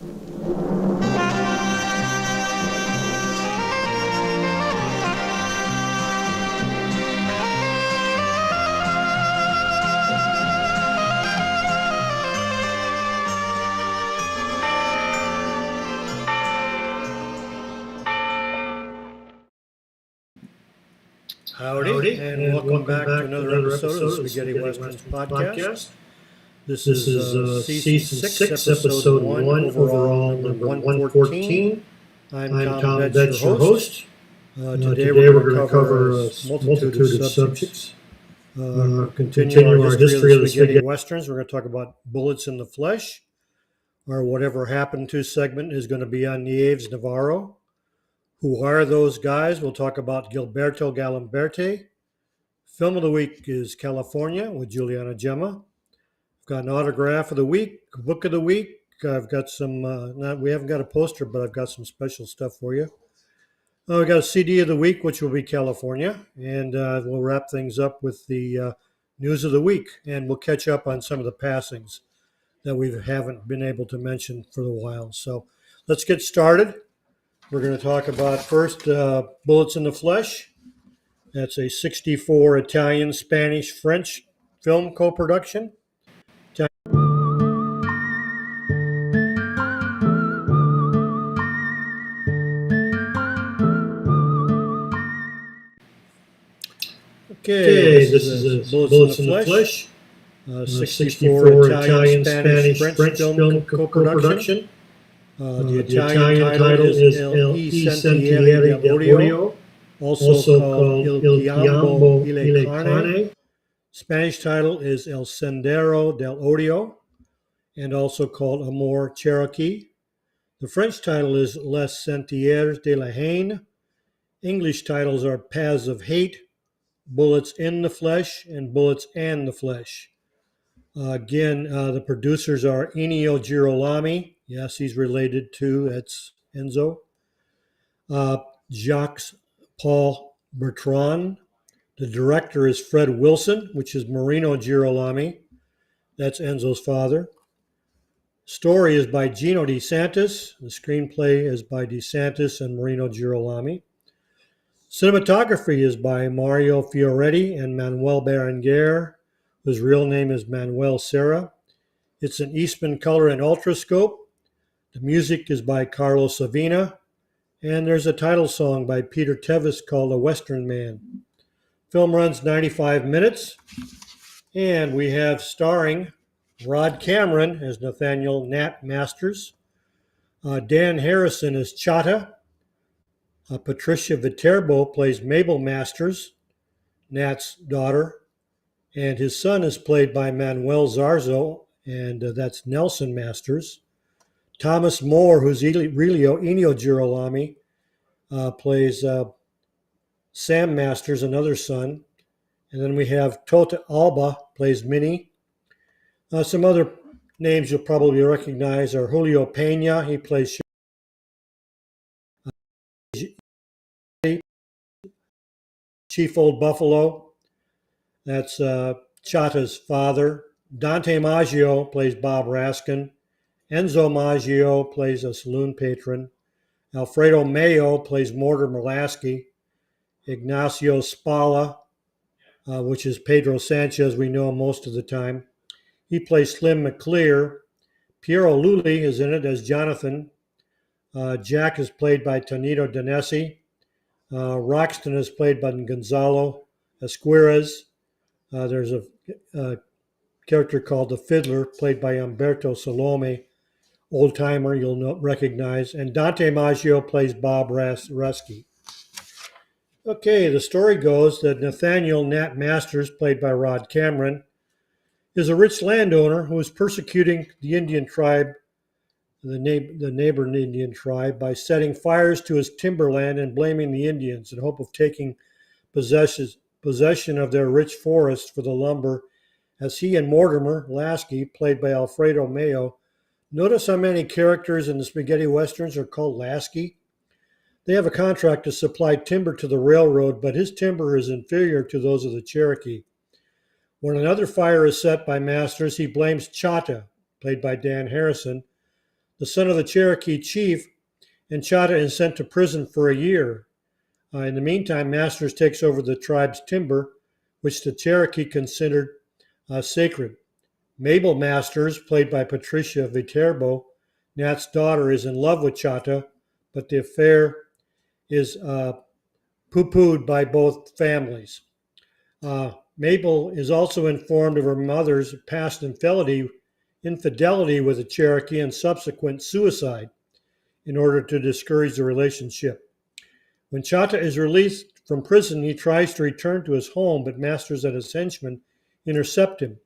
Howdy, and welcome back to another episode of the Spaghetti Westerns podcast. This is season 6, episode 1, overall number 114. I'm Tom Betts, your host. Today we're going to cover a multitude of subjects. Continue our history of the Spaghetti Westerns. We're going to talk about bullets in the flesh. Our Whatever Happened To segment is going to be on Nieves, Navarro. Who are those guys? We'll talk about Gilberto Galimberti. Film of the week is California with Juliana Gemma. I've got an autograph of the week, book of the week. I've got some, we haven't got a poster, but I've got some special stuff for you. We've got a CD of the week, which will be California. And we'll wrap things up with the news of the week. And we'll catch up on some of the passings that we haven't been able to mention for a while. So let's get started. We're going to talk about first Bullets in the Flesh. That's a 64 Italian, Spanish, French film co-production. Okay, this is Bullets in the Flesh. 64 Italian, Spanish, French film co-production. The Italian title is El Sentieri dell'Odio, also called Il Piombo e le Carne. Spanish title is El Sendero del Odio, and also called Amor Cherokee. The French title is Les Sentiers de la Haine. English titles are Paths of Hate, Bullets in the Flesh, and Bullets and the Flesh. The producers are Ennio Girolami. Yes, he's related to, that's Enzo. Jacques Paul Bertrand. The director is Fred Wilson, which is Marino Girolami. That's Enzo's father. Story is by Gino De Santis. The screenplay is by De Santis and Marino Girolami. Cinematography is by Mario Fioretti and Manuel Berenguer, whose real name is Manuel Serra. It's an Eastman color and ultrascope. The music is by Carlos Savina, and there's a title song by Peter Tevis called A Western Man. Film runs 95 minutes, and we have starring Rod Cameron as Nathaniel Nat Masters, Dan Harrison as Chata, Patricia Viterbo plays Mabel Masters, Nat's daughter, and his son is played by Manuel Zarzo, and that's Nelson Masters. Thomas Moore, who's Ennio Girolami, plays Sam Masters, another son. And then we have Tota Alba, plays Minnie. Some other names you'll probably recognize are Julio Pena, he plays Chief Old Buffalo. That's Chata's father. Dante Maggio plays Bob Raskin. Enzo Maggio plays a saloon patron. Alfredo Mayo plays Mortimer Lasky. Ignacio Spalla, which is Pedro Sanchez, we know him most of the time. He plays Slim McClear. Piero Lulli is in it as Jonathan. Jack is played by Tonino Danesi. Roxton is played by Gonzalo Esquires. There's a character called the Fiddler, played by Umberto Salome, old timer you'll recognize, and Dante Maggio plays Bob Rusky. Okay, the story goes that Nathaniel Nat Masters, played by Rod Cameron, is a rich landowner who is persecuting the Indian tribe, the neighboring Indian tribe, by setting fires to his timberland and blaming the Indians in hope of taking possession of their rich forest for the lumber, as he and Mortimer Lasky, played by Alfredo Mayo. Notice how many characters in the spaghetti westerns are called Lasky? They have a contract to supply timber to the railroad, but his timber is inferior to those of the Cherokee. When another fire is set by Masters, he blames Chata, played by Dan Harrison, the son of the Cherokee chief, and Chata is sent to prison for a year. In the meantime, Masters takes over the tribe's timber, which the Cherokee considered sacred. Mabel Masters, played by Patricia Viterbo, Nat's daughter, is in love with Chata, but the affair is poo-pooed by both families. Mabel is also informed of her mother's past infidelity with a Cherokee and subsequent suicide in order to discourage the relationship. When Chata is released from prison, he tries to return to his home, but Masters and his henchmen intercept him,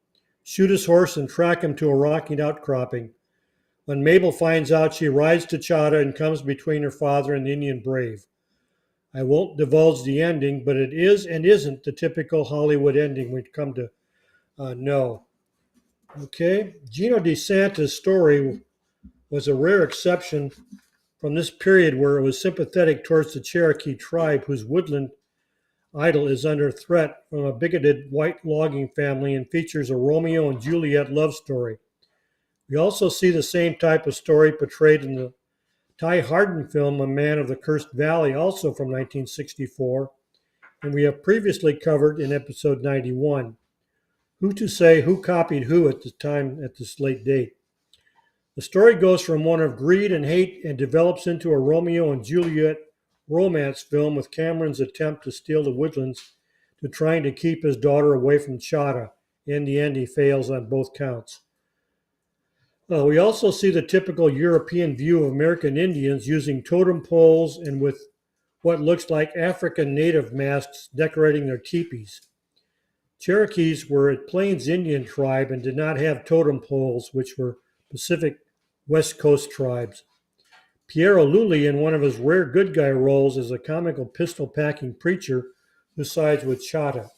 shoot his horse, and track him to a rocky outcropping. When Mabel finds out, she rides to Chata and comes between her father and the Indian brave. I won't divulge the ending, but it is and isn't the typical Hollywood ending we've come to know. Okay, Gino DeSantis' story was a rare exception from this period where it was sympathetic towards the Cherokee tribe, whose woodland idol is under threat from a bigoted white logging family and features a Romeo and Juliet love story. We also see the same type of story portrayed in the Ty Hardin film, A Man of the Cursed Valley, also from 1964, and we have previously covered in episode 91. Who to say who copied who at this late date? The story goes from one of greed and hate and develops into a Romeo and Juliet romance film with Cameron's attempt to steal the woodlands to trying to keep his daughter away from Chata. In the end, he fails on both counts. We also see the typical European view of American Indians using totem poles and with what looks like African native masks decorating their teepees. Cherokees were a Plains Indian tribe and did not have totem poles, which were Pacific West Coast tribes. Piero Lulli, in one of his rare good guy roles, is a comical pistol-packing preacher who sides with Chata.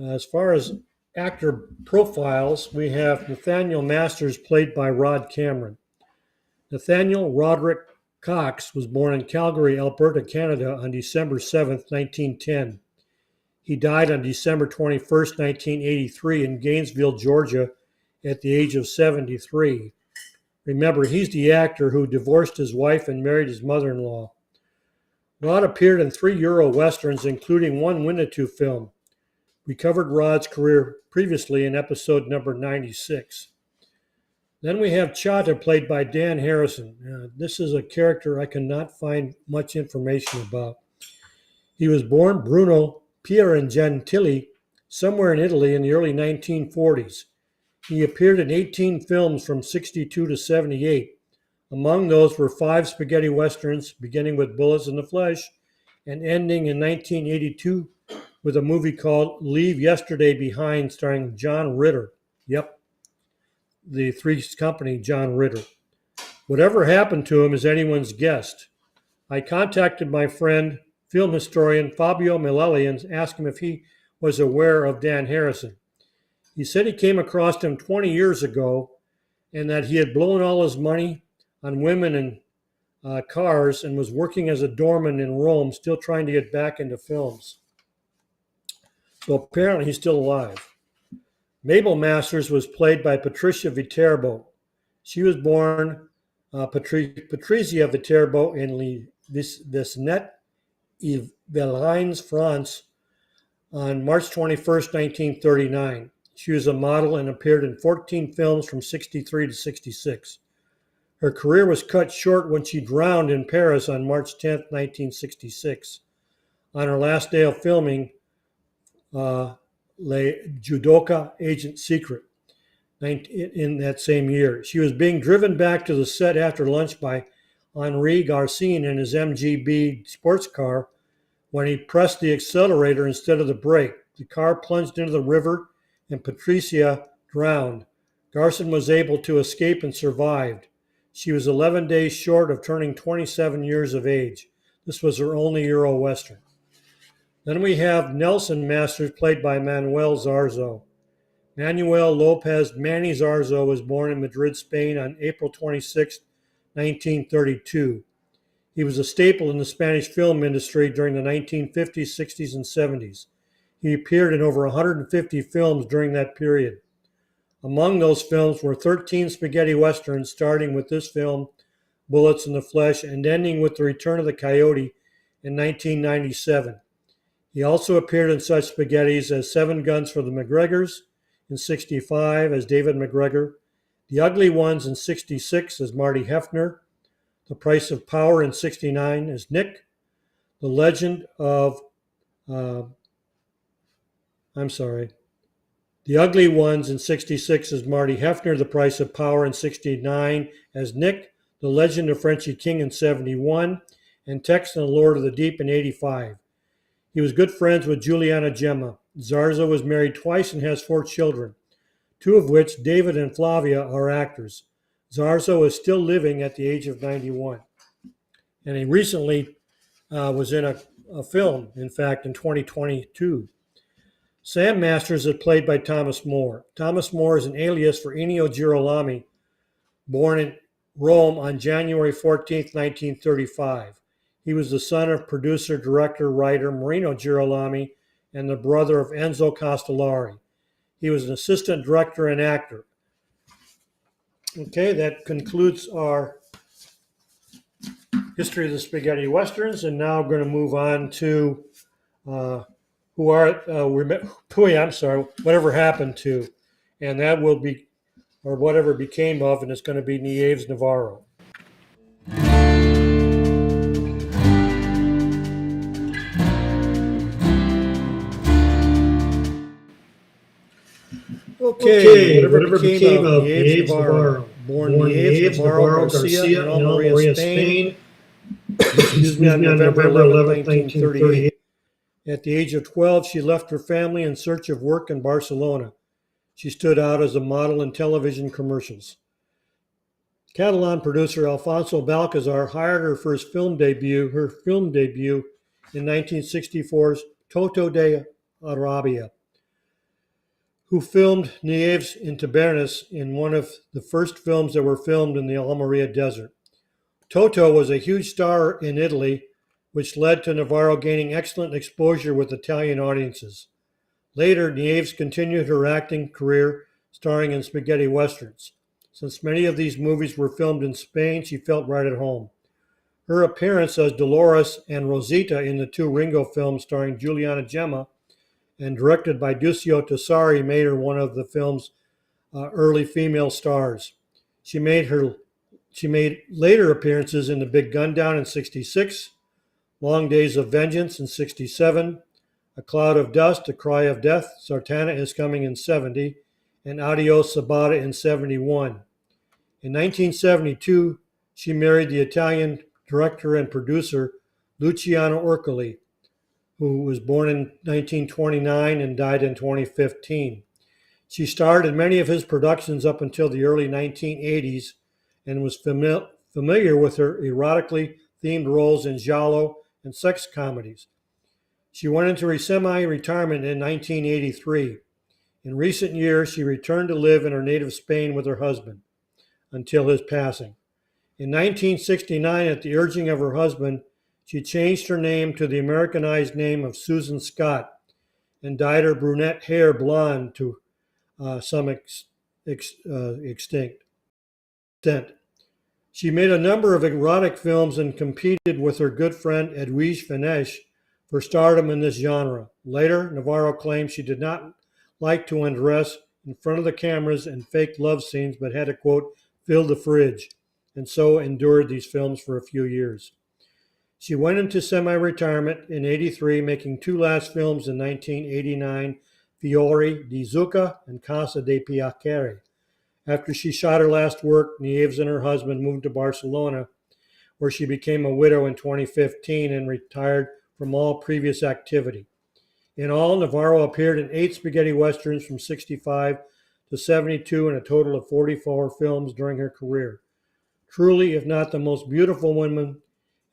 As far as actor profiles, we have Nathaniel Masters, played by Rod Cameron. Nathaniel Roderick Cox was born in Calgary, Alberta, Canada on December 7, 1910. He died on December 21, 1983 in Gainesville, Georgia at the age of 73. Remember, he's the actor who divorced his wife and married his mother-in-law. Rod appeared in 3 Euro Westerns, including one Winnetou film. We covered Rod's career previously in episode number 96. Then we have Chata, played by Dan Harrison. This is a character I cannot find much information about. He was born Bruno Pierangentili somewhere in Italy in the early 1940s. He appeared in 18 films from 62 to 78. Among those were 5 spaghetti westerns, beginning with Bullets in the Flesh and ending in 1982 with a movie called Leave Yesterday Behind, starring John Ritter. Yep, the Three's Company, John Ritter. Whatever happened to him is anyone's guess. I contacted my friend, film historian Fabio Milelli, and asked him if he was aware of Dan Harrison. He said he came across him 20 years ago and that he had blown all his money on women and cars and was working as a doorman in Rome, still trying to get back into films. So apparently he's still alive. Mabel Masters was played by Patricia Viterbo. She was born Patricia Viterbo in Vesnet-Yvelines, France on March 21, 1939. She was a model and appeared in 14 films from 63 to 66. Her career was cut short when she drowned in Paris on March 10, 1966. On her last day of filming, Le Judoka Agent Secret, in that same year. She was being driven back to the set after lunch by Henri Garcin in his MGB sports car when he pressed the accelerator instead of the brake. The car plunged into the river and Patricia drowned. Garcin was able to escape and survived. She was 11 days short of turning 27 years of age. This was her only Euro Western. Then we have Nelson Masters, played by Manuel Zarzo. Manuel Lopez Manny Zarzo was born in Madrid, Spain on April 26, 1932. He was a staple in the Spanish film industry during the 1950s, 60s, and 70s. He appeared in over 150 films during that period. Among those films were 13 spaghetti westerns, starting with this film, Bullets in the Flesh, and ending with The Return of the Coyote in 1997. He also appeared in such spaghettis as Seven Guns for the McGregors in 65 as David McGregor, The Ugly Ones in 66 as Marty Hefner, The Price of Power in 69 as Nick, The Legend of, The Ugly Ones in 66 as Marty Hefner, The Price of Power in 69 as Nick, The Legend of Frenchie King in 71, and Tex and the Lord of the Deep in 85. He was good friends with Juliana Gemma. Zarzo was married twice and has 4 children, 2 of which, David and Flavia, are actors. Zarzo is still living at the age of 91. And he recently was in a film, in fact, in 2022. Sam Masters is played by Thomas More. Thomas More is an alias for Ennio Girolami, born in Rome on January 14, 1935. He was the son of producer, director, writer Marino Girolami and the brother of Enzo Castellari. He was an assistant director and actor. Okay, that concludes our history of the spaghetti westerns, and now I'm going to move on to whatever happened to, and that will be, or whatever became of, and it's going to be Nieves Navarro. Okay, whatever became of Nieves Navarro. Born Nieves Navarro Garcia in Almeria, Spain, on November 11, 1938. At the age of 12, she left her family in search of work in Barcelona. She stood out as a model in television commercials. Catalan producer Alfonso Balcazar hired her for his film debut in 1964's Toto de Arabia, who filmed Nieves in Tabernas in one of the first films that were filmed in the Almeria desert. Toto was a huge star in Italy, which led to Navarro gaining excellent exposure with Italian audiences. Later, Nieves continued her acting career starring in spaghetti westerns. Since many of these movies were filmed in Spain, she felt right at home. Her appearance as Dolores and Rosita in the 2 Ringo films starring Juliana Gemma and directed by Duccio Tessari made her one of the film's early female stars. She made later appearances in The Big Gun Down in 66, Long Days of Vengeance in 67, A Cloud of Dust, A Cry of Death, Sartana is Coming in 70, and Adios Sabata in 71. In 1972, she married the Italian director and producer Luciano Ercoli, who was born in 1929 and died in 2015. She starred in many of his productions up until the early 1980s and was familiar with her erotically themed roles in giallo and sex comedies. She went into semi-retirement in 1983. In recent years, she returned to live in her native Spain with her husband until his passing. In 1969, at the urging of her husband, she changed her name to the Americanized name of Susan Scott and dyed her brunette hair blonde to some extent. She made a number of erotic films and competed with her good friend Edwige Fenech for stardom in this genre. Later, Navarro claimed she did not like to undress in front of the cameras and fake love scenes, but had to, quote, fill the fridge, and so endured these films for a few years. She went into semi-retirement in 83, making 2 last films in 1989, Fiori di Zucca and Casa de Piacere. After she shot her last work, Nieves and her husband moved to Barcelona, where she became a widow in 2015 and retired from all previous activity. In all, Navarro appeared in 8 spaghetti westerns from 65 to 72 and a total of 44 films during her career. Truly, if not the most beautiful woman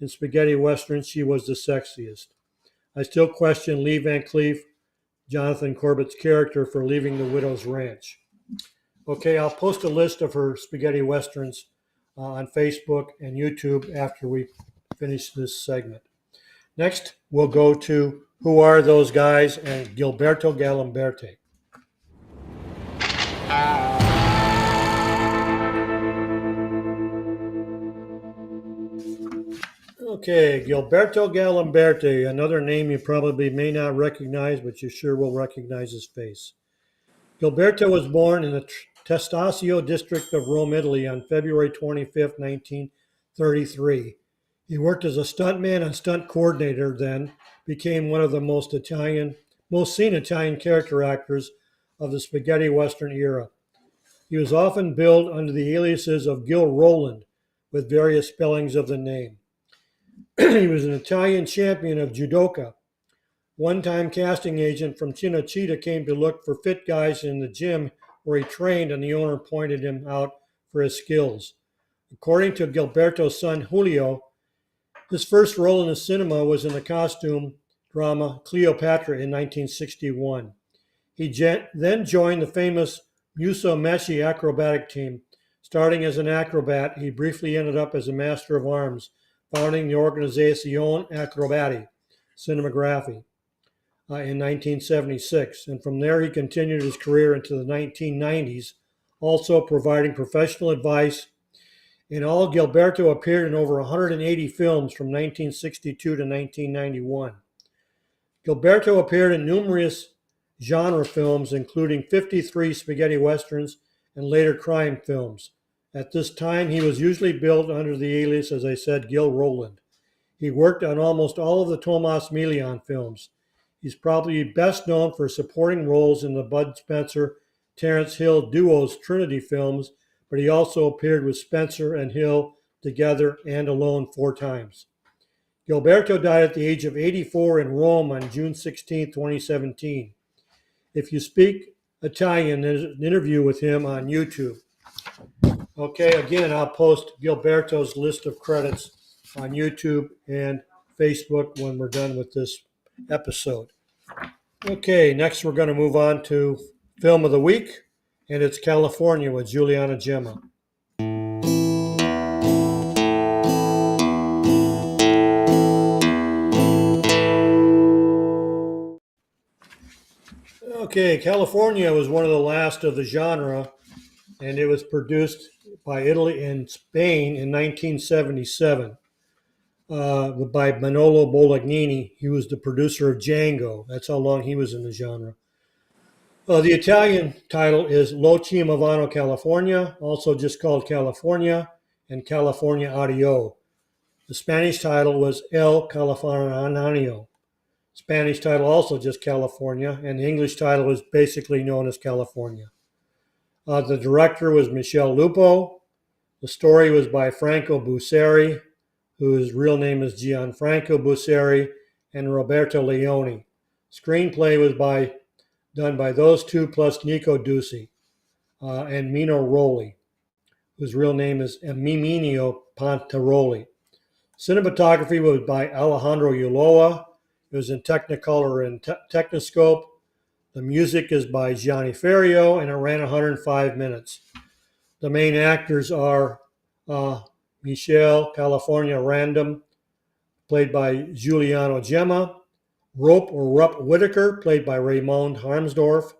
in spaghetti westerns, she was the sexiest. I still question Lee Van Cleef, Jonathan Corbett's character, for leaving the widow's ranch. Okay, I'll post a list of her spaghetti westerns on Facebook and YouTube after we finish this segment. Next, we'll go to Who Are Those Guys and Gilberto Galimberti. Okay, Gilberto Galimberti, another name you probably may not recognize, but you sure will recognize his face. Gilberto was born in the Testaccio district of Rome, Italy on February 25th, 1933. He worked as a stuntman and stunt coordinator, then became one of the most seen Italian character actors of the spaghetti western era. He was often billed under the aliases of Gil Roland, with various spellings of the name. He was an Italian champion of judoka. One-time casting agent from Cinecittà came to look for fit guys in the gym where he trained, and the owner pointed him out for his skills. According to Gilberto's son Julio, his first role in the cinema was in the costume drama Cleopatra in 1961. He then joined the famous Muso Messi acrobatic team. Starting as an acrobat, he briefly ended up as a master of arms, founding the Organizzazione Acrobati Cinematography in 1976. And from there, he continued his career into the 1990s, also providing professional advice. In all, Gilberto appeared in over 180 films from 1962 to 1991. Gilberto appeared in numerous genre films, including 53 spaghetti westerns and later crime films. At this time, he was usually billed under the alias, as I said, Gil Roland. He worked on almost all of the Tomas Milian films. He's probably best known for supporting roles in the Bud Spencer, Terence Hill duo's Trinity films, but he also appeared with Spencer and Hill together and alone 4 times. Gilberto died at the age of 84 in Rome on June 16, 2017. If you speak Italian, there's an interview with him on YouTube. Okay, again, I'll post Gilberto's list of credits on YouTube and Facebook when we're done with this episode. Okay, next we're going to move on to Film of the Week, and it's California with Giuliana Gemma. Okay, California was one of the last of the genre, and it was produced by Italy and Spain in 1977 by Manolo Bolognini. He was the producer of Django. That's how long he was in the genre. The Italian title is Lo Chiamavano California, also just called California, and California Audio. The Spanish title was El Californiano. Spanish title also just California, and the English title was basically known as California. The director was Michel Lupo. The story was by Franco Busseri, whose real name is Gianfranco Busseri, and Roberto Leone. Screenplay was done by those two plus Nico Ducci and Mino Roli, whose real name is Miminio Pontaroli. Cinematography was by Alejandro Ulloa. It was in Technicolor and Technoscope. The music is by Gianni Ferrio, and it ran 105 minutes. The main actors are Michelle California Random, played by Giuliano Gemma, Rope or Rupp Whitaker, played by Raymond Harmsdorf.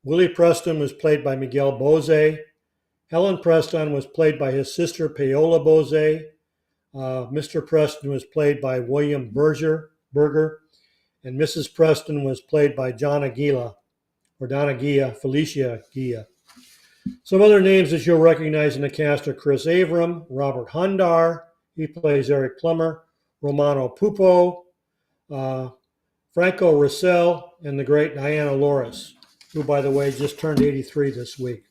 Willie Preston was played by Miguel Bose. Helen Preston was played by his sister Paola Bose. Mr. Preston was played by William Berger, and Mrs. Preston was played by Donna Gia, Felicia Gia. Some other names that you'll recognize in the cast are Chris Avram, Robert Hundar, he plays Eric Plummer, Romano Pupo, Franco Russell, and the great Diana Loris, who, by the way, just turned 83 this week.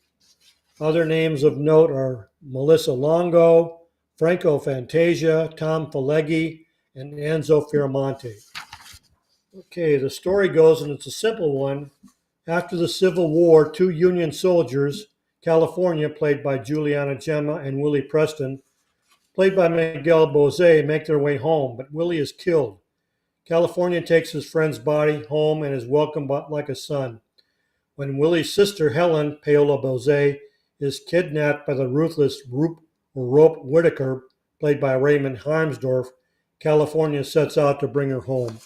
Other names of note are Melissa Longo, Franco Fantasia, Tom Pileggi, and Enzo Fioramonte. Okay, the story goes, and it's a simple one. After the Civil War, 2 Union soldiers, California, played by Giuliana Gemma, and Willie Preston, played by Miguel Bose, make their way home, but Willie is killed. California takes his friend's body home and is welcomed like a son. When Willie's sister, Helen, Paola Bose, is kidnapped by the ruthless Rope Whitaker, played by Raymond Harmsdorf, California sets out to bring her home.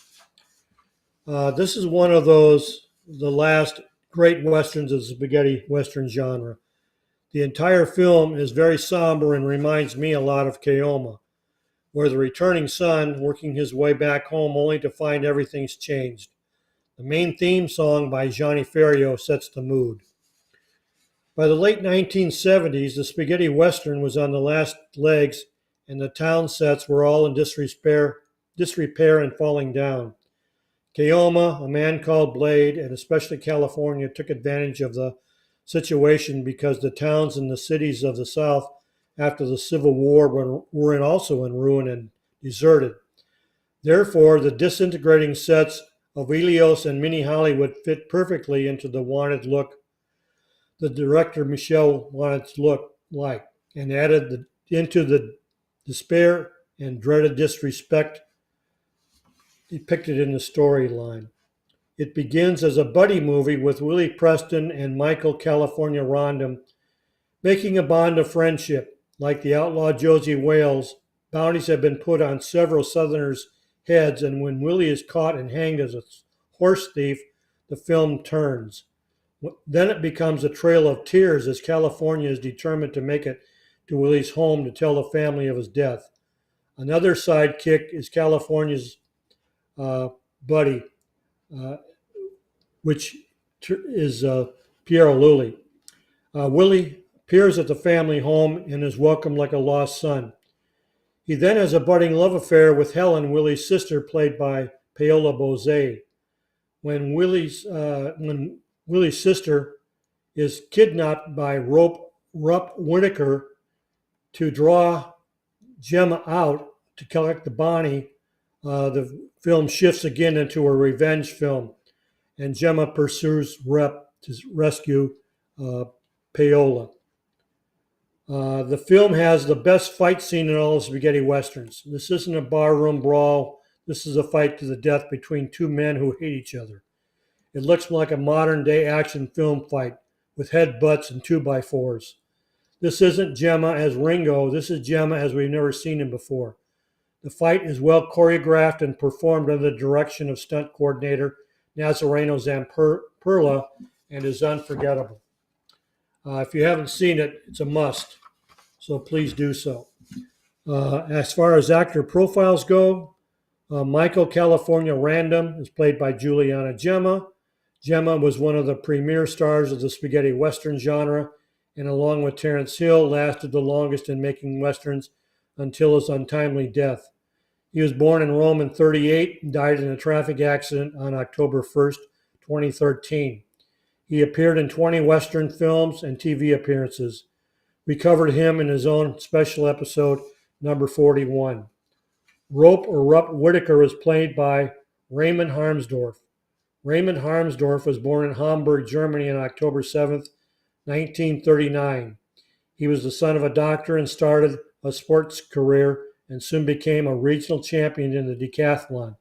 This is one of the last great westerns of the spaghetti western genre. The entire film is very somber and reminds me a lot of Keoma. where the returning son working his way back home only to find everything's changed. The main theme song by Johnny Ferrio sets the mood. By the late 1970s, the spaghetti western was on the last legs, and the town sets were all in disrepair and falling down. Keoma, A Man Called Blade, and especially California took advantage of the situation because the towns and the cities of the South after the Civil War were also in ruin and deserted. Therefore, the disintegrating sets of Ilios and Mini Hollywood fit perfectly into the wanted look the director Michel wanted to look like, and added into the despair and dreaded disrespect depicted in the storyline. It begins as a buddy movie with Willie Preston and Michael California Rondon making a bond of friendship. Like the outlaw Josie Wales, bounties have been put on several Southerners' heads, and when Willie is caught and hanged as a horse thief, the film turns. Then it becomes a trail of tears as California is determined to make it to Willie's home to tell the family of his death. Another sidekick is California's buddy, uh, which is Piero Lully. Willie appears at the family home and is welcomed like a lost son. He then has a budding love affair with Helen, Willie's sister, played by Paola Boze. When Willie's sister is kidnapped by Rupp Whitaker to draw Gemma out to collect the bounty, the film shifts again into a revenge film, and Gemma pursues Rupp to rescue Paola. The film has the best fight scene in all of spaghetti westerns. This isn't a barroom brawl. This is a fight to the death between two men who hate each other. It looks like a modern-day action film fight with headbutts and 2x4s. This isn't Gemma as Ringo. This is Gemma as we've never seen him before. The fight is well choreographed and performed under the direction of stunt coordinator Nazareno Zamperla and is unforgettable. If you haven't seen it, it's a must, so please do so. As far as actor profiles go, Michael California Random is played by Juliana Gemma. Gemma was one of the premier stars of the spaghetti western genre, and along with Terence Hill, lasted the longest in making westerns until his untimely death. He was born in Rome in 1938 and died in a traffic accident on October 1st, 2013. He appeared in 20 Western films and TV appearances. We covered him in his own special episode, number 41. Rupp Whitaker was played by Raymond Harmsdorf. Raymond Harmsdorf was born in Hamburg, Germany on October 7th, 1939. He was the son of a doctor and started a sports career and soon became a regional champion in the decathlon.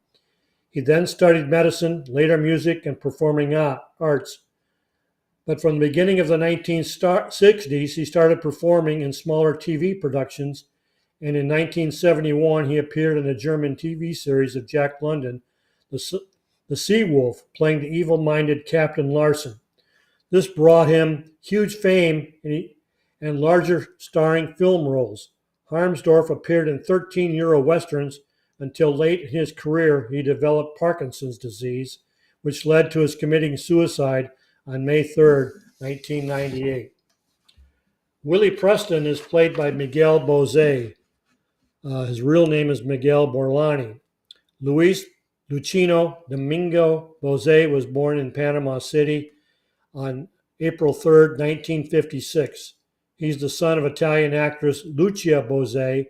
He then studied medicine, later music, and performing arts. But from the beginning of the 1960s, he started performing in smaller TV productions, and in 1971, he appeared in a German TV series of Jack London, The Sea Wolf, playing the evil-minded Captain Larson. This brought him huge fame and larger starring film roles. Harmsdorf appeared in 13 Euro westerns until late in his career he developed Parkinson's disease, which led to his committing suicide on May 3rd, 1998. Willie Preston is played by Miguel Boze. His real name is Miguel Borlani. Luis Lucino Domingo Boze was born in Panama City on April 3rd, 1956. He's the son of Italian actress Lucia Boze,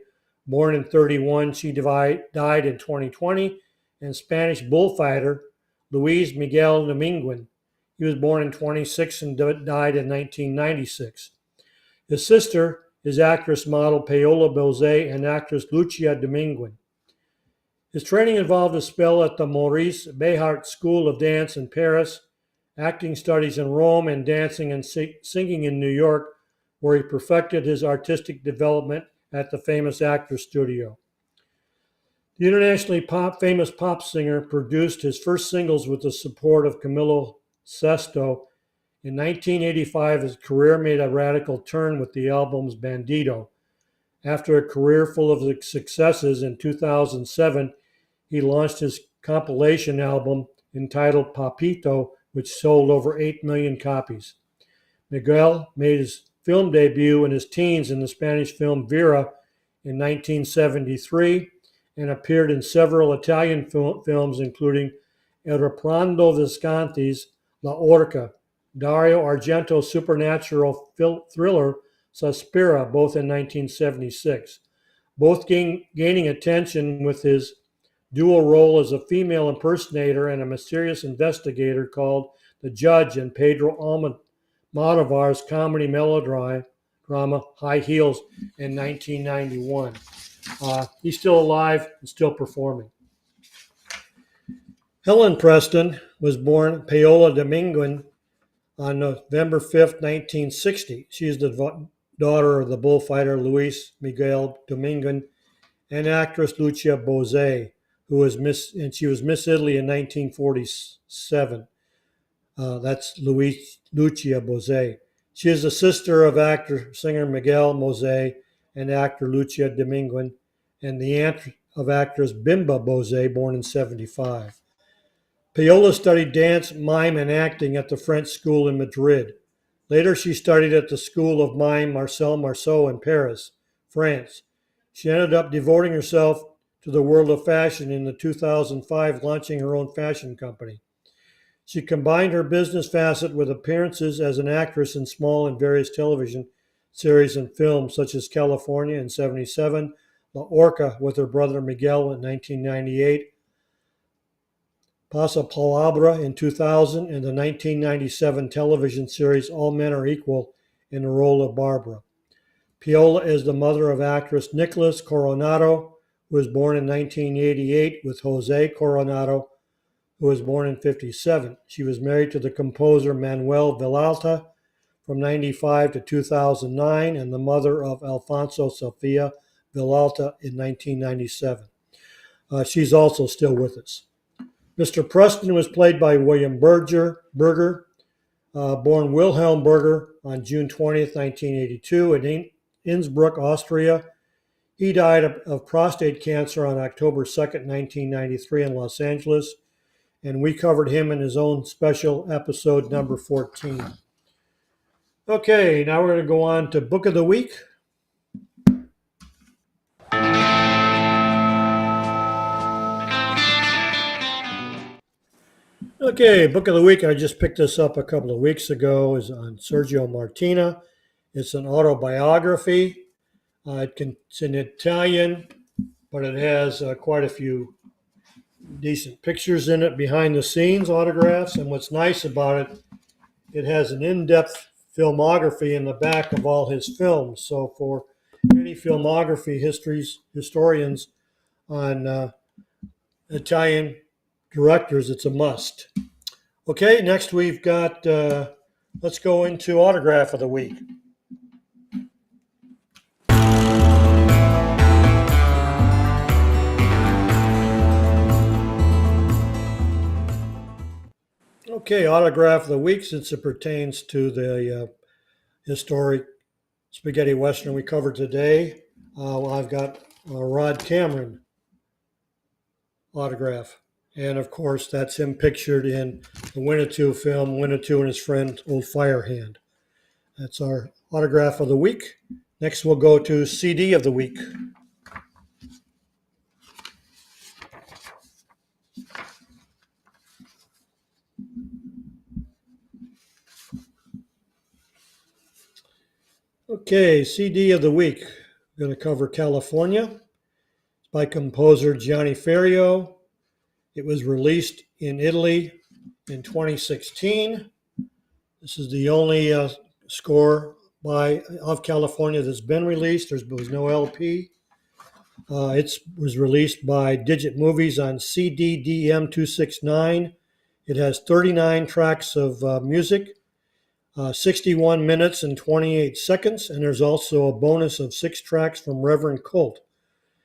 born in 1931. She died in 2020, and Spanish bullfighter Luis Miguel Dominguez. He was born in 1926 and died in 1996. His sister is actress model Paola Boze and actress Lucia Dominguez. His training involved a spell at the Maurice Behart School of Dance in Paris, acting studies in Rome, and dancing and singing in New York, where he perfected his artistic development at the famous Actors Studio. The internationally famous pop singer produced his first singles with the support of Camilo Sesto. In 1985, his career made a radical turn with the albums Bandido. After a career full of successes in 2007, he launched his compilation album entitled Papito, which sold over 8 million copies. Miguel made his film debut in his teens in the Spanish film Vera in 1973 and appeared in several Italian films, including El Reprando Visconti's La Orca, Dario Argento's supernatural thriller Suspira, both in 1976, both gaining attention with his dual role as a female impersonator and a mysterious investigator called The Judge in Pedro Almodovar's comedy melodrama High Heels in 1991. He's still alive and still performing. Helen Preston was born Paola Dominguez on November 5th, 1960. She is the daughter of the bullfighter Luis Miguel Dominguez and actress Lucia Bozzi, she was Miss Italy in 1947. That's Lucia Bozzi. She is the sister of actor-singer Miguel Bozzi and actor Lucia Dominguez, and the aunt of actress Bimba Bozzi, born in 1975. Paola studied dance, mime, and acting at the French School in Madrid. Later, she studied at the School of Mime Marcel Marceau in Paris, France. She ended up devoting herself to the world of fashion in 2005, launching her own fashion company. She combined her business facet with appearances as an actress in small and various television series and films, such as California in 1977, La Orca with her brother Miguel in 1998, Pasa Palabra in 2000, and the 1997 television series All Men Are Equal in the role of Barbara. Paola is the mother of actress Nicholas Coronado, who was born in 1988, with Jose Coronado, who was born in 1957. She was married to the composer Manuel Villalta from 1995 to 2009, and the mother of Alfonso Sofia Villalta in 1997. She's also still with us. Mr. Preston was played by William Berger, born Wilhelm Berger on June 20th, 1982 in Innsbruck, Austria. He died of prostate cancer on October 2nd, 1993 in Los Angeles, and we covered him in his own special episode number 14. Okay, now we're going to go on to Book of the Week. Okay, Book of the Week, I just picked this up a couple of weeks ago, is on Sergio Martina. It's an autobiography. It's in Italian, but it has quite a few decent pictures in it, behind the scenes autographs, and what's nice about it, it has an in-depth filmography in the back of all his films. So for any filmography historians on Italian directors, it's a must. Okay, next we've got, let's go into Autograph of the Week. Okay, Autograph of the Week, since it pertains to the historic spaghetti western we covered today. I've got Rod Cameron autograph. And of course, that's him pictured in the Winnetou film, Winnetou and his friend, Old Firehand. That's our Autograph of the Week. Next, we'll go to CD of the Week. Okay, CD of the Week. We're going to cover California. It's by composer Gianni Ferrio. It was released in Italy in 2016. This is the only score of California that's been released. There was no LP. It was released by Digit Movies on CD-DM269. It has 39 tracks of music, 61 minutes and 28 seconds, and there's also a bonus of 6 tracks from Reverend Colt.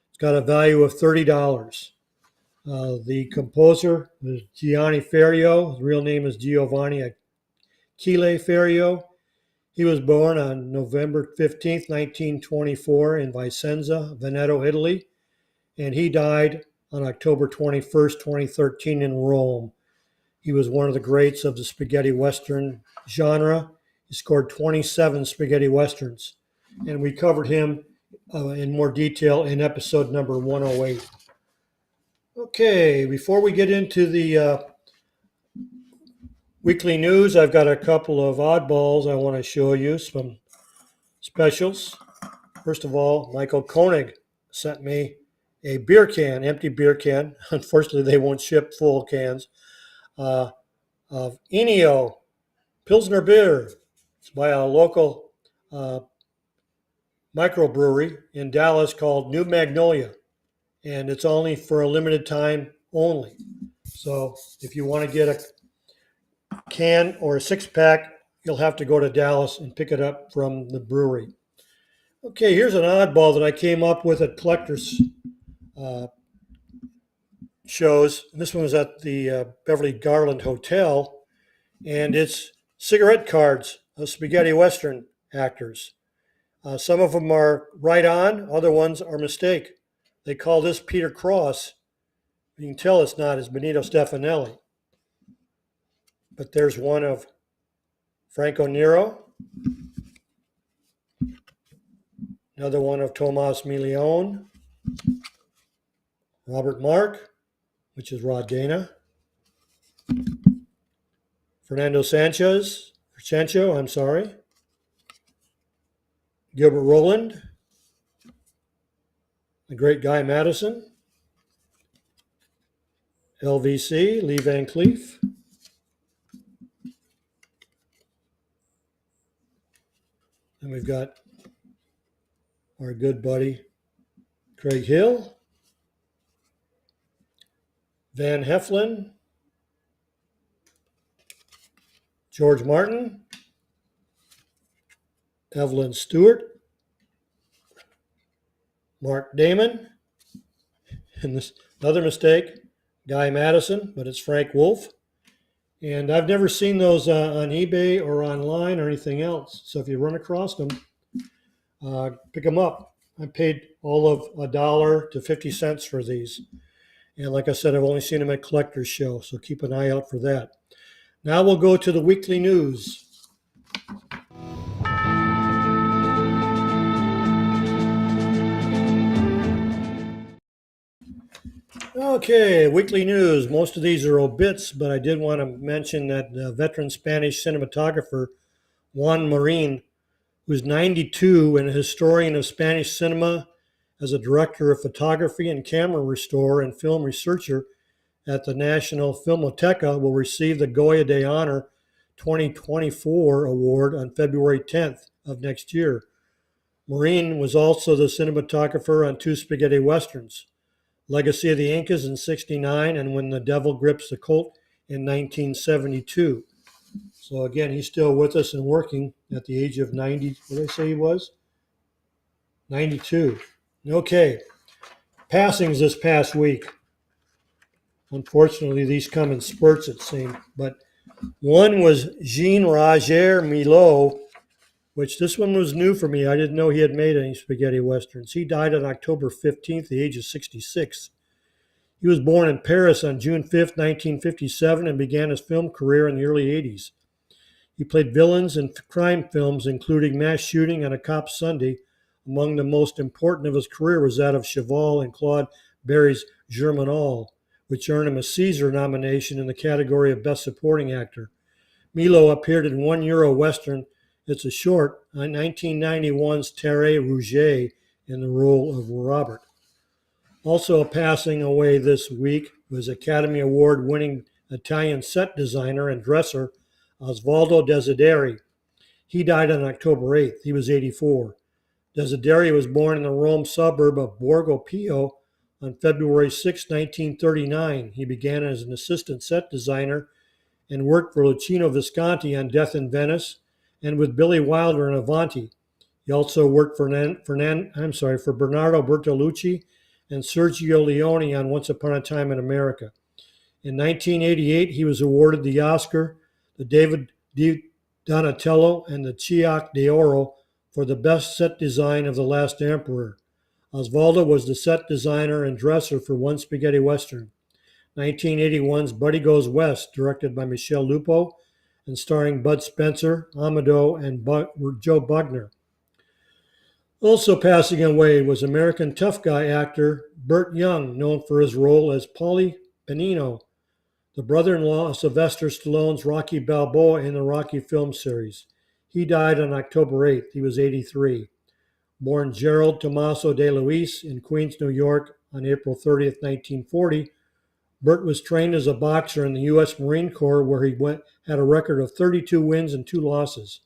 It's got a value of $30. The composer is Gianni Ferrio. His real name is Giovanni Achille Ferrio. He was born on November 15th, 1924 in Vicenza, Veneto, Italy, and he died on October 21st, 2013 in Rome. He was one of the greats of the spaghetti western genre. He scored 27 spaghetti westerns, and we covered him in more detail in episode number 108. Okay, before we get into the weekly news, I've got a couple of oddballs I want to show you, some specials. First of all, Michael Koenig sent me a beer can, empty beer can. Unfortunately, they won't ship full cans of Enio Pilsner beer. It's by a local microbrewery in Dallas called New Magnolia, and it's only for a limited time only. So if you want to get a can or a six-pack, you'll have to go to Dallas and pick it up from the brewery. Okay, here's an oddball that I came up with at collectors shows. This one was at the Beverly Garland Hotel, and it's cigarette cards of spaghetti western actors. Some of them are right on, other ones are mistake. They call this Peter Cross. You can tell it's not, it's Benito Stefanelli. But there's one of Franco Nero, another one of Tomas Milione, Robert Mark, which is Rod Dana, Fernando Sancho, Gilbert Roland, the great Guy Madison, LVC, Lee Van Cleef, and we've got our good buddy Craig Hill, Van Heflin, George Martin, Evelyn Stewart, Mark Damon, and this another mistake, Guy Madison, but it's Frank Wolf. And I've never seen those on eBay or online or anything else. So if you run across them, pick them up. I paid all of $1 to 50 cents for these. And like I said, I've only seen them at Collector's Show, so keep an eye out for that. Now we'll go to the weekly news. Okay, weekly news. Most of these are obits, but I did want to mention that veteran Spanish cinematographer Juan Marin, who's 92 and a historian of Spanish cinema, as a director of photography and camera restore and film researcher at the National Filmoteca, will receive the Goya de Honor 2024 award on February 10th of next year. Marin was also the cinematographer on two spaghetti westerns, Legacy of the Incas in '69 and When the Devil Grips the Colt in 1972. So again, he's still with us and working at the age of 90. What did I say he was? 92. Okay. Passings this past week. Unfortunately, these come in spurts, it seemed. But one was Jean-Roger Milot, which this one was new for me. I didn't know he had made any spaghetti westerns. He died on October 15th, the age of 66. He was born in Paris on June 5th, 1957, and began his film career in the early 80s. He played villains in crime films, including Mass Shooting and A Cop Sunday. Among the most important of his career was that of Cheval in Claude Berry's Germinal, which earned him a César nomination in the category of Best Supporting Actor. Milo appeared in one Euro Western, it's a short, 1991's Terre Rouge, in the role of Robert. Also passing away this week was Academy Award-winning Italian set designer and dresser Osvaldo Desideri. He died on October 8th. He was 84. Desideri was born in the Rome suburb of Borgo Pio on February 6, 1939. He began as an assistant set designer and worked for Luchino Visconti on Death in Venice and with Billy Wilder in Avanti. He also worked for Bernardo Bertolucci and Sergio Leone on Once Upon a Time in America. In 1988, he was awarded the Oscar, the David Donatello, and the Chiac d'Oro for the best set design of The Last Emperor. Osvaldo was the set designer and dresser for One Spaghetti Western. 1981's Buddy Goes West, directed by Michelle Lupo and starring Bud Spencer, Amado, and Joe Bugner. Also passing away was American tough guy actor Burt Young, known for his role as Paulie Benino, the brother-in-law of Sylvester Stallone's Rocky Balboa in the Rocky film series. He died on October 8th. He was 83. Born Gerald Tommaso de Luis in Queens, New York on April 30th, 1940, Burt was trained as a boxer in the U.S. Marine Corps, where he had a record of 32 wins and 2 losses.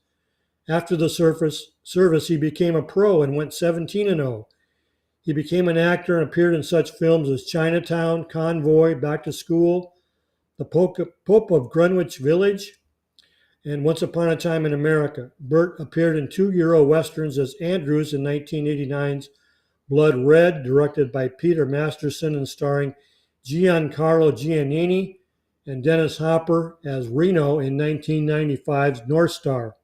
After the service, he became a pro and went 17-0. He became an actor and appeared in such films as Chinatown, Convoy, Back to School, The Pope of Greenwich Village, and Once Upon a Time in America. Burt appeared in 2 Euro westerns as Andrews in 1989's Blood Red, directed by Peter Masterson and starring Giancarlo Giannini, and Dennis Hopper as Reno in 1995's North Star,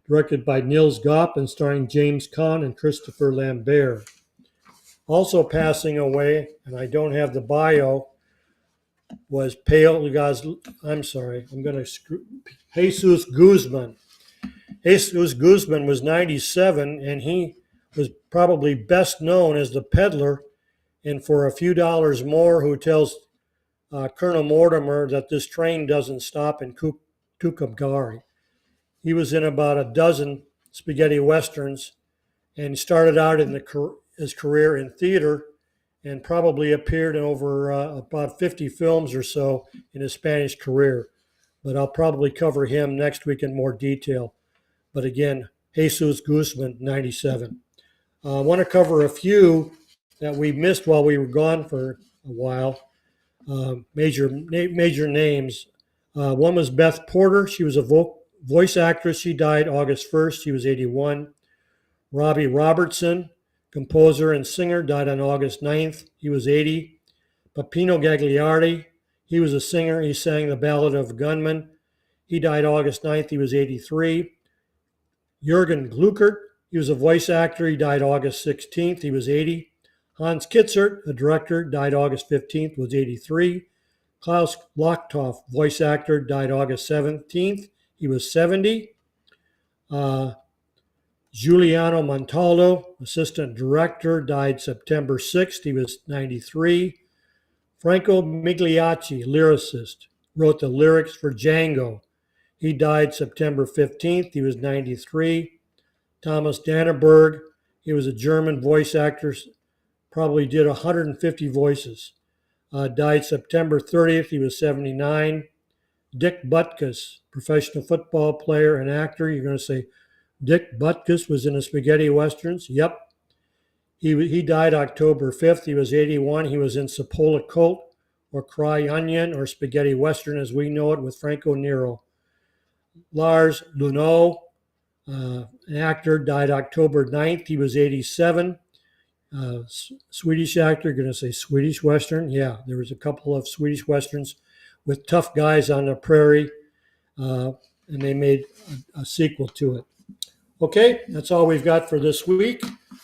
directed by Nils Gopp and starring James Caan and Christopher Lambert. Also passing away, and I don't have the bio, was Jesus Guzman. Jesus Guzman was 97, and he was probably best known as the peddler in For a Few Dollars More, who tells Colonel Mortimer that this train doesn't stop in Tucumcari. He was in about a dozen spaghetti westerns and started out in his career in theater and probably appeared in over about 50 films or so in his Spanish career. But I'll probably cover him next week in more detail. But again, Jesus Guzman, 97. I want to cover a few that we missed while we were gone for a while. Major names. One was Beth Porter. She was a voice actress. She died August 1st. She was 81. Robbie Robertson, composer and singer, died on August 9th. He was 80. Peppino Gagliardi, he was a singer. He sang The Ballad of a Gunman. He died August 9th. He was 83. Jürgen Gluckert, he was a voice actor. He died August 16th. He was 80. Hans Kitzert, a director, died August 15th, was 83. Klaus Lochtoff, voice actor, died August 17th. He was 70. Giuliano Montaldo, assistant director, died September 6th. He was 93. Franco Migliacci, lyricist, wrote the lyrics for Django. He died September 15th. He was 93. Thomas Danneberg, he was a German voice actor, probably did 150 voices. Died September 30th. He was 79. Dick Butkus, professional football player and actor. You're going to say, Dick Butkus was in the spaghetti westerns? Yep. He died October 5th. He was 81. He was in Cipolla Colt or Cry Onion or Spaghetti Western as we know it with Franco Nero. Lars Luneau, an actor, died October 9th. He was 87. Swedish actor, going to say Swedish Western. Yeah, there was a couple of Swedish Westerns with tough guys on the prairie, and they made a sequel to it. Okay, that's all we've got for this week.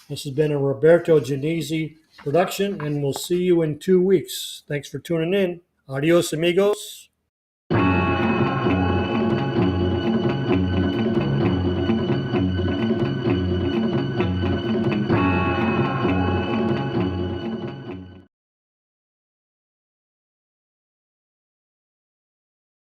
This has been a Roberto Genesi production, and we'll see you in 2 weeks. Thanks for tuning in. Adios, amigos.